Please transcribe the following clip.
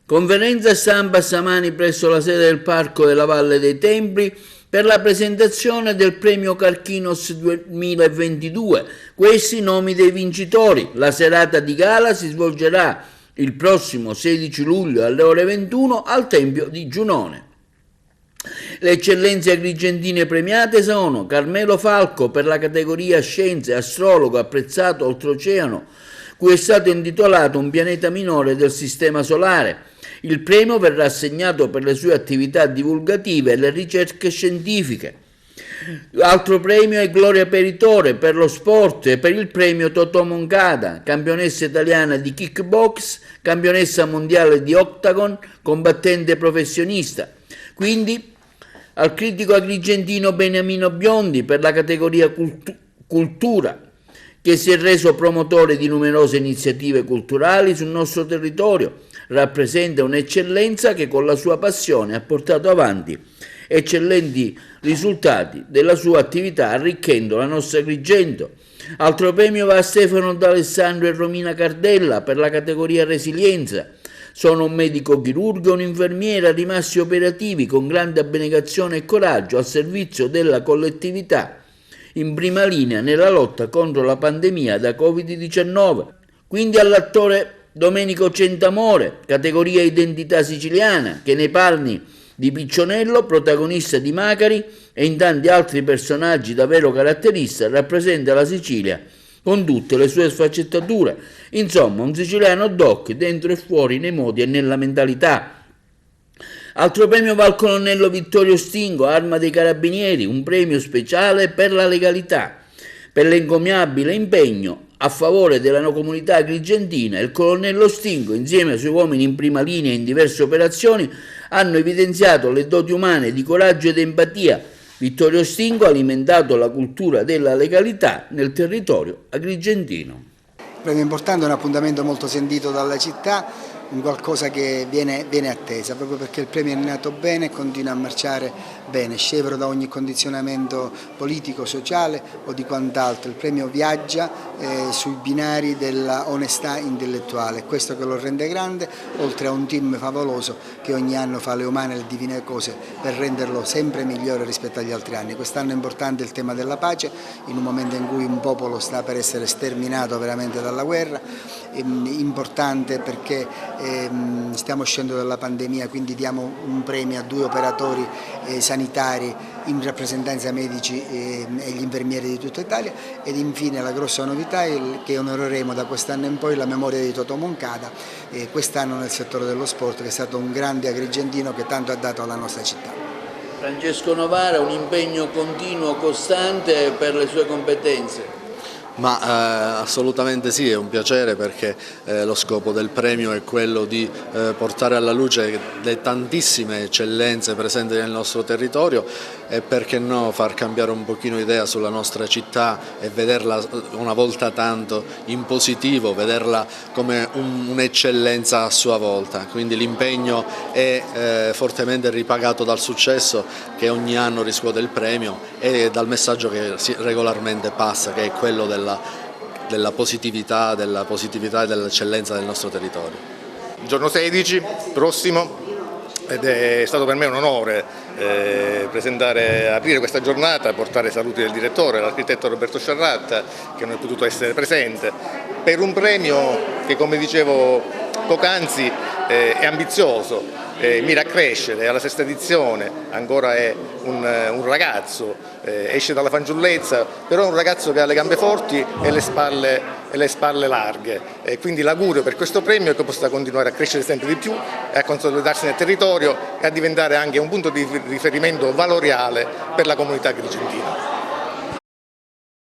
Conferenza stampa stamani presso la sede del Parco della Valle dei Templi per la presentazione del premio Carchinos 2022. Questi i nomi dei vincitori. La serata di gala si svolgerà il prossimo 16 luglio alle ore 21 al Tempio di Giunone. Le eccellenze agrigentine premiate sono Carmelo Falco per la categoria Scienze, astrologo apprezzato oltreoceano, cui è stato intitolato un pianeta minore del Sistema Solare. Il premio verrà assegnato per le sue attività divulgative e le ricerche scientifiche. Altro premio è Gloria Peritore per lo sport e per il premio Totò Moncada, campionessa italiana di kickbox, campionessa mondiale di octagon, combattente professionista. Quindi al critico agrigentino Beniamino Biondi per la categoria cultura, che si è reso promotore di numerose iniziative culturali sul nostro territorio. Rappresenta un'eccellenza che con la sua passione ha portato avanti eccellenti risultati della sua attività, arricchendo la nostra Agrigento. Altro premio va a Stefano D'Alessandro e Romina Cardella per la categoria resilienza. Sono un medico chirurgo e un'infermiera rimasti operativi con grande abnegazione e coraggio al servizio della collettività, in prima linea nella lotta contro la pandemia da Covid-19. Quindi all'attore Domenico Centamore, categoria identità siciliana, che nei panni di Piccionello, protagonista di Macari, e in tanti altri personaggi davvero caratteristici, rappresenta la Sicilia con tutte le sue sfaccettature. Insomma, un siciliano doc dentro e fuori nei modi e nella mentalità. Altro premio va al colonnello Vittorio Stingo, Arma dei Carabinieri, un premio speciale per la legalità, per l'encomiabile impegno a favore della comunità agrigentina. Il colonnello Stingo, insieme ai suoi uomini in prima linea in diverse operazioni, hanno evidenziato le doti umane di coraggio ed empatia. Vittorio Stingo ha alimentato la cultura della legalità nel territorio agrigentino. Il premio importante è un appuntamento molto sentito dalla città, un qualcosa che viene attesa, proprio perché il premio è nato bene e continua a marciare bene, scevro da ogni condizionamento politico, sociale o di quant'altro. Il premio viaggia sui binari della onestà intellettuale, questo che lo rende grande, oltre a un team favoloso che ogni anno fa le umane e le divine cose per renderlo sempre migliore rispetto agli altri anni. Quest'anno è importante il tema della pace, in un momento in cui un popolo sta per essere sterminato veramente dalla guerra, importante perché stiamo uscendo dalla pandemia, quindi diamo un premio a 2 operatori sanitari in rappresentanza ai medici e gli infermieri di tutta Italia, ed infine la grossa novità è che onoreremo da quest'anno in poi la memoria di Totò Moncada, quest'anno nel settore dello sport, che è stato un grande agrigentino che tanto ha dato alla nostra città. Francesco Novara, un impegno continuo, costante per le sue competenze. Ma assolutamente sì, è un piacere perché lo scopo del premio è quello di portare alla luce le tantissime eccellenze presenti nel nostro territorio e perché no far cambiare un pochino idea sulla nostra città e vederla una volta tanto in positivo, vederla come un'eccellenza a sua volta. Quindi l'impegno è fortemente ripagato dal successo che ogni anno riscuote il premio e dal messaggio che regolarmente passa, che è quello della positività e dell'eccellenza del nostro territorio. Giorno 16, prossimo, ed è stato per me un onore aprire questa giornata, portare saluti del direttore, l'architetto Roberto Sciarratta, che non è potuto essere presente, per un premio che, come dicevo poc'anzi, è ambizioso, mira a crescere, alla 6ª edizione, ancora è un ragazzo, esce dalla fanciullezza, però è un ragazzo che ha le gambe forti e le spalle larghe, quindi l'augurio per questo premio è che possa continuare a crescere sempre di più e a consolidarsi nel territorio e a diventare anche un punto di riferimento valoriale per la comunità agrigentina.